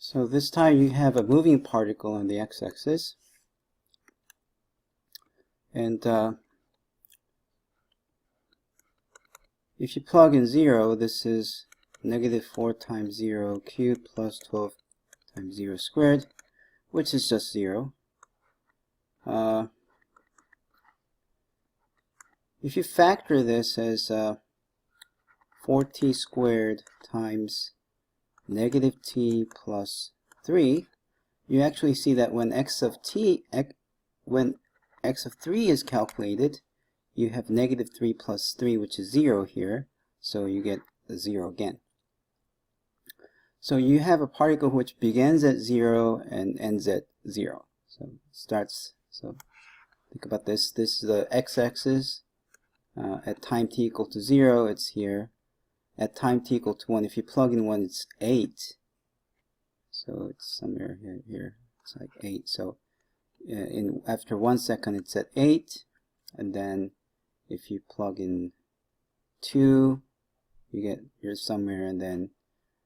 So this time you have a moving particle on the x-axis, and if you plug in 0, this is -4 times 0 cubed plus 12 times 0 squared, which is just 0. If you factor this as 4t squared times -t plus 3, you actually see that when x of 3 is calculated, you have -3 plus 3, which is 0 here, so you get the 0 again. So you have a particle which begins at 0 and ends at 0. So think about this. This is the x-axis. At time t equal to 0, it's here. At time t equal to 1, if you plug in 1, it's 8. So it's somewhere here. It's like 8. So after 1 second, it's at 8. And then if you plug in 2, you're somewhere, and then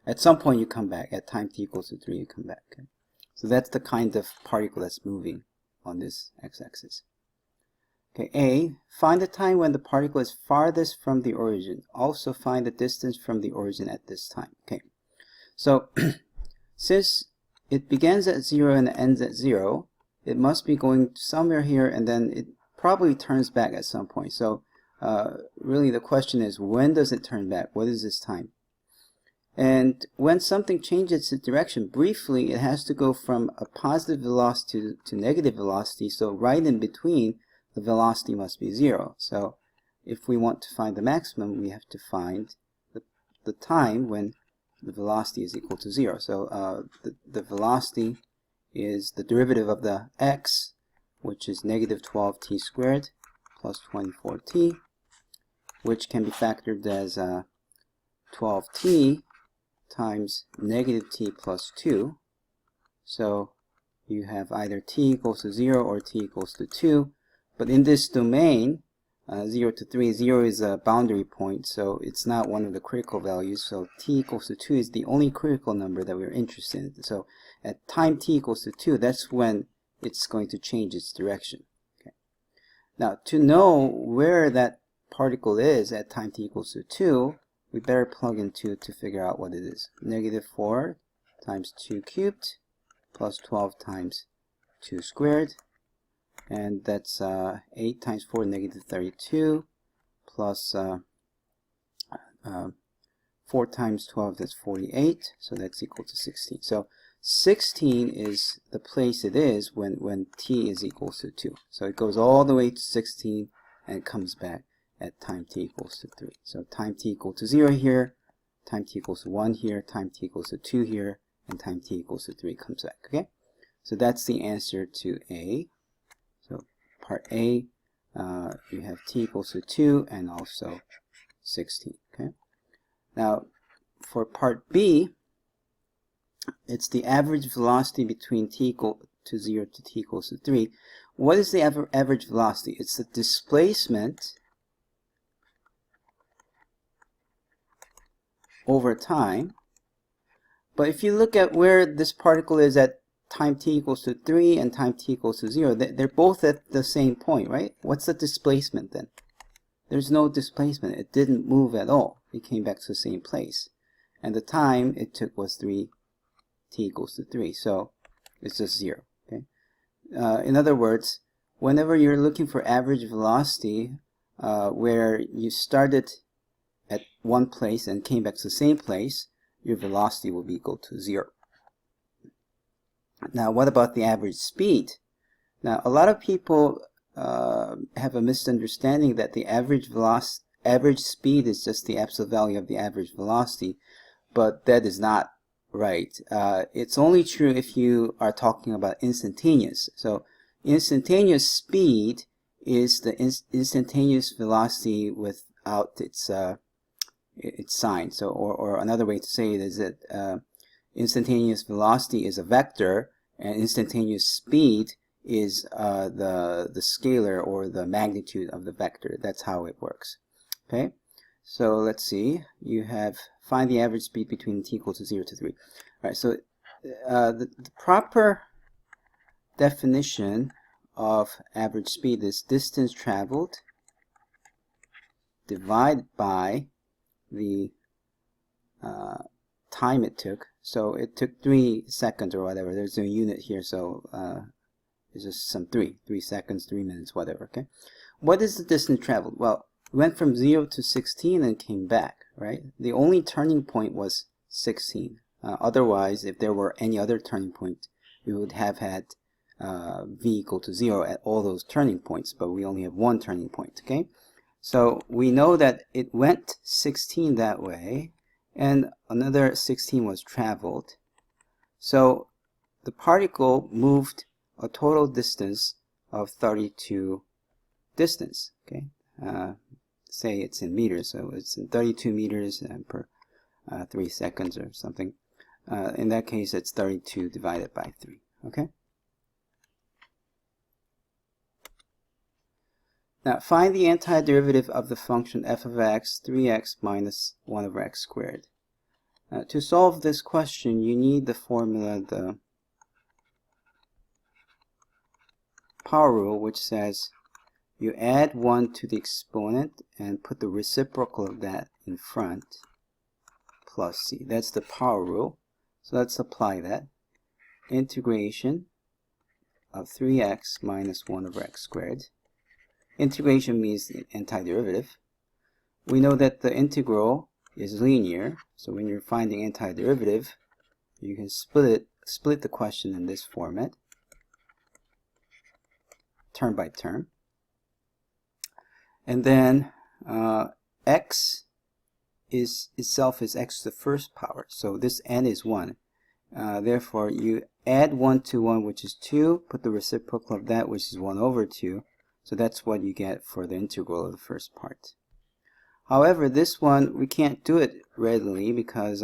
at some point you come back. At time t equals to 3, you come back. Okay? So that's the kind of particle that's moving on this x-axis. Okay, A, find the time when the particle is farthest from the origin. Also find the distance from the origin at this time. Okay, so since it begins at 0 and ends at 0, it must be going somewhere here, and then it probably turns back at some point. So really the question is, when does it turn back? What is this time? And when something changes its direction, briefly, it has to go from a positive velocity to negative velocity. So right in between, the velocity must be 0. So if we want to find the maximum, we have to find the time when the velocity is equal to 0. So the velocity is the derivative of the x, which is -12t squared plus 24t, which can be factored as 12t times -t plus 2. So you have either t equals to 0 or t equals to 2. But in this domain, 0 to 3, 0 is a boundary point, so it's not one of the critical values. So t equals to 2 is the only critical number that we're interested in. So at time t equals to 2, that's when it's going to change its direction. Okay. Now, to know where that particle is at time t equals to 2, we better plug in 2 to figure out what it is. -4 times 2 cubed plus 12 times 2 squared. And that's 8 times 4, -32, plus 4 times 12, that's 48, so that's equal to 16. So 16 is the place it is when t is equals to 2. So it goes all the way to 16 and comes back at time t equals to 3. So time t equals to 0 here, time t equals to 1 here, time t equals to 2 here, and time t equals to 3 comes back. Okay, so that's the answer to A. So part A, you have t equals to 2 and also 16. Okay. Now for part B, it's the average velocity between t equal to 0 to t equals to 3. What is the average velocity? It's the displacement over time. But if you look at where this particle is at time t equals to 3 and time t equals to 0, they're both at the same point, right? What's the displacement then? There's no displacement. It didn't move at all. It came back to the same place. And the time it took was 3t equals to 3. So it's just 0. Okay. In other words, whenever you're looking for average velocity, where you started at one place and came back to the same place, your velocity will be equal to 0. Now, what about the average speed? Now, a lot of people have a misunderstanding that the average speed is just the absolute value of the average velocity, but that is not right. It's only true if you are talking about instantaneous. So instantaneous speed is the instantaneous velocity without its sign. So, or another way to say it is that instantaneous velocity is a vector, and instantaneous speed is the scalar or the magnitude of the vector. That's how it works. Okay, so let's see. You have find the average speed between t equals to 0 to 3. All right, so the proper definition of average speed is distance traveled divided by the time it took. So it took 3 seconds or whatever. There's a unit here, so it's just some 3 seconds, 3 minutes, whatever. Okay. What is the distance traveled? Well, it went from 0 to 16 and came back, right? The only turning point was 16. Otherwise, if there were any other turning point, we would have had v equal to 0 at all those turning points, but we only have one turning point. Okay. So we know that it went 16 that way, and another 16 was traveled. So the particle moved a total distance of 32 distance. Okay, say it's in meters, so it's in 32 meters per 3 seconds or something. In that case, it's 32 divided by 3. Okay. Now find the antiderivative of the function f of x 3x minus 1 over x squared. To solve this question, you need the formula, the power rule, which says you add 1 to the exponent and put the reciprocal of that in front, plus c. That's the power rule. So let's apply that. Integration of 3x minus 1 over x squared. Integration means the antiderivative. We know that the integral is linear, so when you're finding antiderivative, you can split the question in this format, term by term. And then x itself is x to the first power, so this n is 1. Therefore, you add 1 to 1, which is 2, put the reciprocal of that, which is 1 over 2. So that's what you get for the integral of the first part. However, this one, we can't do it readily because,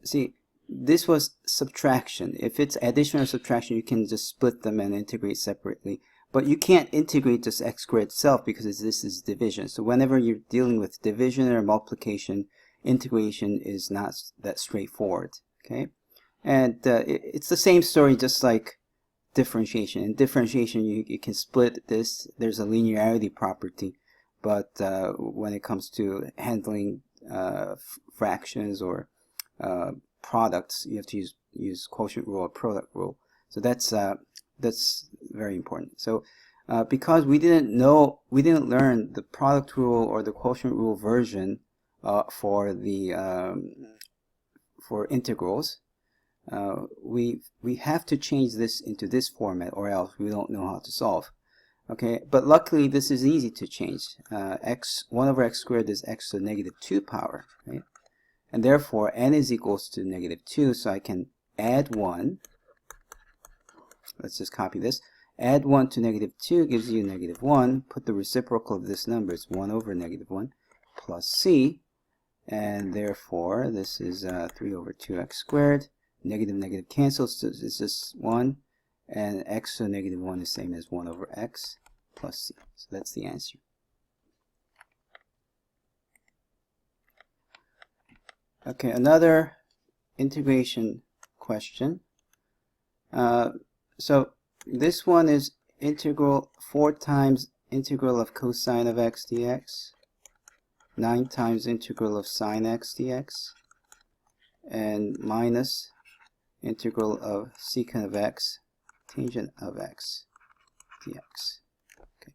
see, this was subtraction. If it's addition or subtraction, you can just split them and integrate separately. But you can't integrate just x squared itself because this is division. So whenever you're dealing with division or multiplication, integration is not that straightforward. Okay, and it's the same story just like differentiation. In differentiation, you can split this. There's a linearity property, but when it comes to handling fractions or products, you have to use quotient rule or product rule. So that's very important. So because we didn't learn the product rule or the quotient rule version for integrals, we have to change this into this format, or else we don't know how to solve. Okay, but luckily this is easy to change. 1 over x squared is x to the negative 2 power, right? And therefore n is equals to negative 2, so I can add 1. Let's just copy this. Add 1 to negative 2 gives you negative 1. Put the reciprocal of this number, it's 1 over negative 1 plus c. And therefore, this is 3 over 2x squared. Negative negative cancels, so it's just 1. And x to the negative 1 is the same as 1 over x plus c. So that's the answer. Okay, another integration question. So this one is integral 4 times integral of cosine of x dx, 9 times integral of sine x dx, and minus integral of secant of x tangent of x dx. Okay.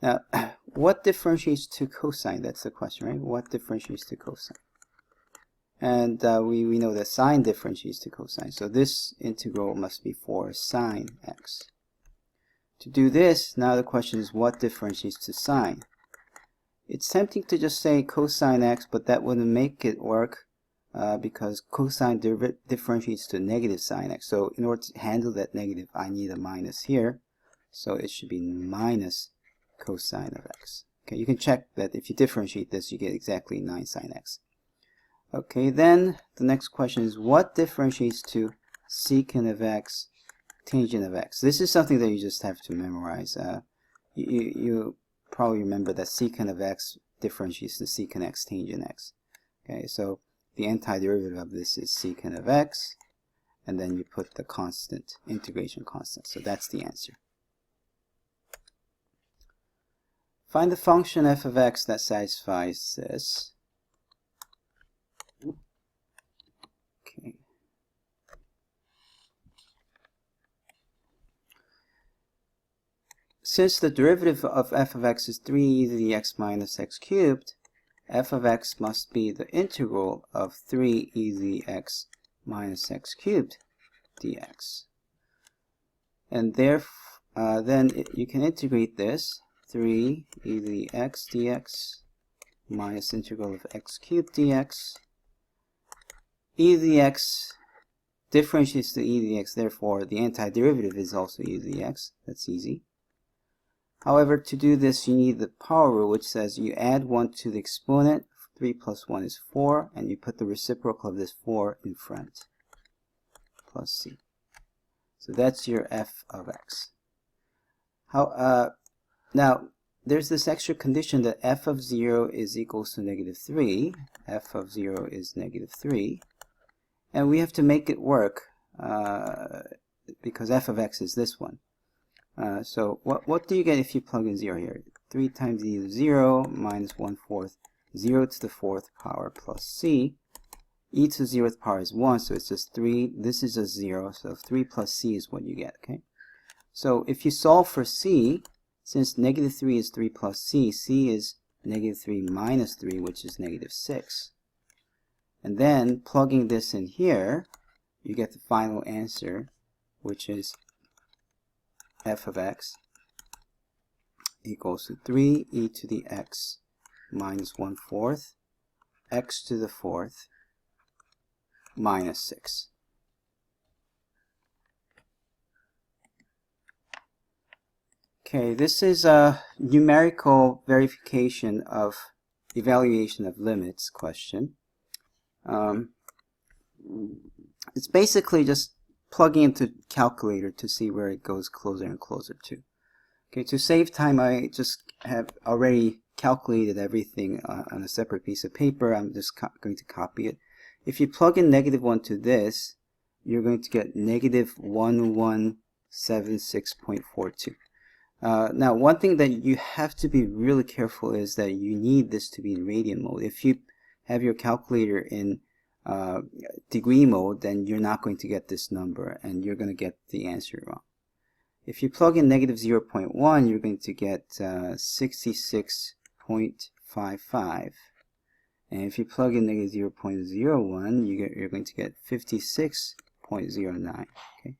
Now, what differentiates to cosine? That's the question, right? What differentiates to cosine? And we know that sine differentiates to cosine. So this integral must be for sine x. To do this, now the question is what differentiates to sine? It's tempting to just say cosine x, but that wouldn't make it work because cosine differentiates to negative sine x. So in order to handle that negative, I need a minus here. So it should be minus cosine of x. Okay, you can check that if you differentiate this, you get exactly 9 sine x. Okay, then the next question is what differentiates to secant of x tangent of x? This is something that you just have to memorize. You probably remember that secant of x differentiates to secant x tangent x. Okay, so the antiderivative of this is secant of x and then you put the constant, integration constant. So that's the answer. Find the function f of x that satisfies this. Okay. Since the derivative of f of x is 3e to the x minus x cubed, f of x must be the integral of 3e to the x minus x cubed dx. And therefore, you can integrate this, 3e to the x dx minus integral of x cubed dx. E to the x differentiates to e to the x, therefore the antiderivative is also e to the x. That's easy. However, to do this, you need the power rule, which says you add 1 to the exponent. 3 plus 1 is 4, and you put the reciprocal of this 4 in front, plus c. So that's your f of x. Now, there's this extra condition that f of 0 is equals to negative 3. F of 0 is negative 3. And we have to make it work because f of x is this one. So what do you get if you plug in 0 here? 3 times e to the 0 minus 1/4, 0 to the 4th power plus c. E to the 0th power is 1, so it's just 3. This is just 0, so 3 plus c is what you get, okay? So if you solve for c, since negative 3 is 3 plus c, c is negative 3 minus 3, which is negative 6. And then plugging this in here, you get the final answer, which is f of x equals to 3e to the x minus 1/4 x to the 4th minus 6. Okay, this is a numerical verification of evaluation of limits question. It's basically just plugging into calculator to see where it goes closer and closer to. Okay, to save time, I just have already calculated everything on a separate piece of paper. I'm just going to copy it. If you plug in negative 1 to this, you're going to get negative 1176.42. Now, one thing that you have to be really careful is that you need this to be in radian mode. If you have your calculator in degree mode, then you're not going to get this number, and you're going to get the answer wrong. If you plug in negative 0.1, you're going to get 66.55. And if you plug in negative 0.01, you're going to get 56.09. Okay.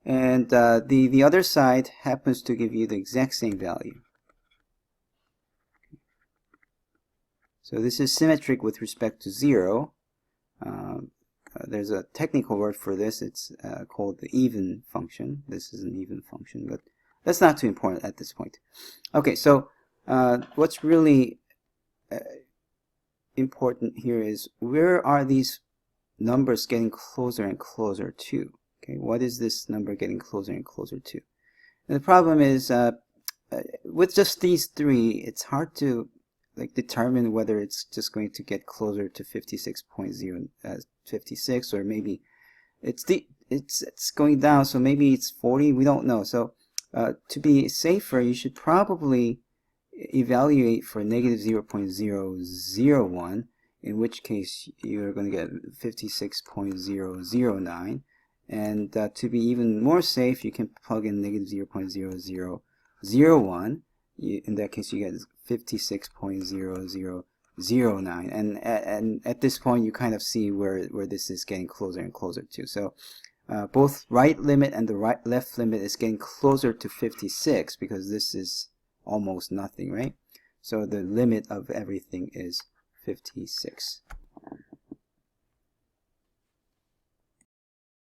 And the other side happens to give you the exact same value. So this is symmetric with respect to 0. There's a technical word for this. It's called the even function. This is an even function, but that's not too important at this point. Okay, so what's really important here is where are these numbers getting closer and closer to? Okay, what is this number getting closer and closer to? And the problem is with just these three, it's hard to determine whether it's just going to get closer to 56.056, or maybe it's going down, so maybe it's 40. We don't know. So to be safer, you should probably evaluate for negative 0.001, in which case you're going to get 56.009. And to be even more safe, you can plug in negative 0.0001. In that case, you get 56.0009. And at this point, you kind of see where this is getting closer and closer to. So both right limit and the left limit is getting closer to 56, because this is almost nothing, right? So the limit of everything is 56.